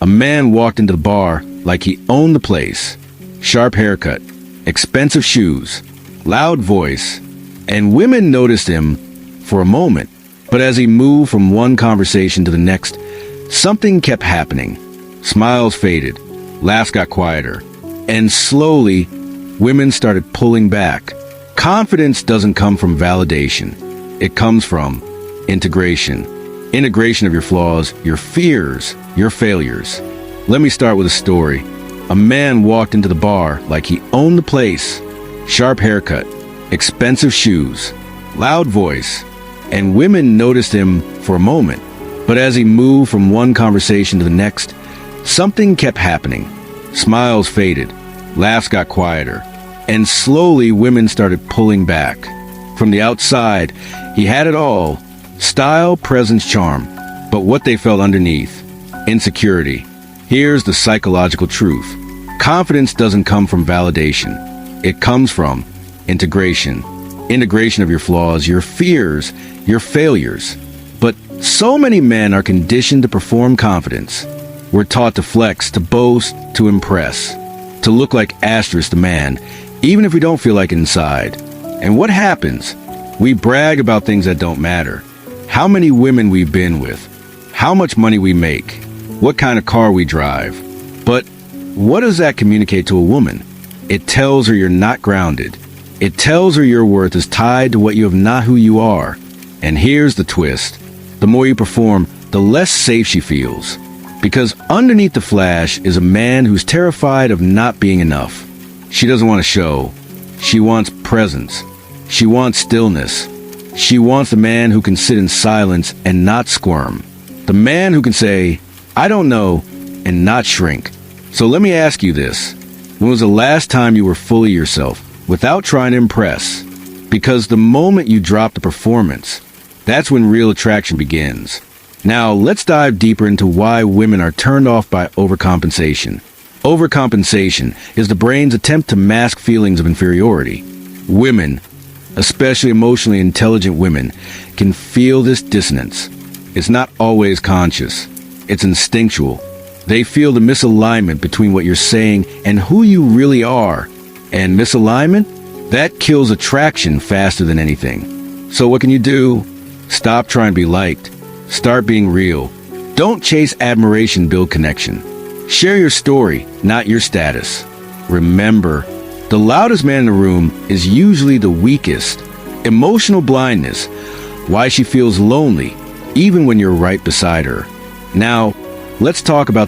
man walked into the bar like he owned the place. Sharp haircut, expensive shoes, loud voice, and women noticed him for a moment. But as he moved from one conversation to the next, something kept happening. Smiles faded, laughs got quieter, and slowly, women started pulling back. Confidence doesn't come from validation. It comes from integration. Integration of your flaws, your fears, your failures. Let me start with a story. A man walked into the bar like he owned the place. Sharp haircut, expensive shoes, loud voice, and women noticed him for a moment. But as he moved from one conversation to the next, something kept happening. Smiles faded, laughs got quieter, and slowly women started pulling back. From the outside, he had it all: style, presence, charm. But what they felt underneath: insecurity. Here's the psychological truth. Confidence doesn't come from validation. It comes from integration. Integration of your flaws, your fears, your failures. But so many men are conditioned to perform confidence. We're taught to flex, to boast, to impress, to look like asterisk the man, even if we don't feel like it inside. And what happens? We brag about things that don't matter. How many women we've been with, how much money we make, what kind of car we drive. But what does that communicate to a woman? It tells her you're not grounded. It tells her your worth is tied to what you have, not who you are. And here's the twist. The more you perform, the less safe she feels. Because underneath the flash is a man who's terrified of not being enough. She doesn't want to show. She wants presence. She wants stillness. She wants the man who can sit in silence and not squirm. The man who can say, "I don't know," and not shrink. So let me ask you this. When was the last time you were fully yourself, without trying to impress? Because the moment you drop the performance, that's when real attraction begins. Now, let's dive deeper into why women are turned off by overcompensation. Overcompensation is the brain's attempt to mask feelings of inferiority. Women, especially emotionally intelligent women, can feel this dissonance. It's not always conscious. It's instinctual. They feel the misalignment between what you're saying and who you really are. And misalignment? That kills attraction faster than anything. So what can you do? Stop trying to be liked. Start being real. Don't chase admiration, build connection. Share your story, not your status. Remember, the loudest man in the room is usually the weakest. Emotional blindness, why she feels lonely, even when you're right beside her. Now, let's talk about the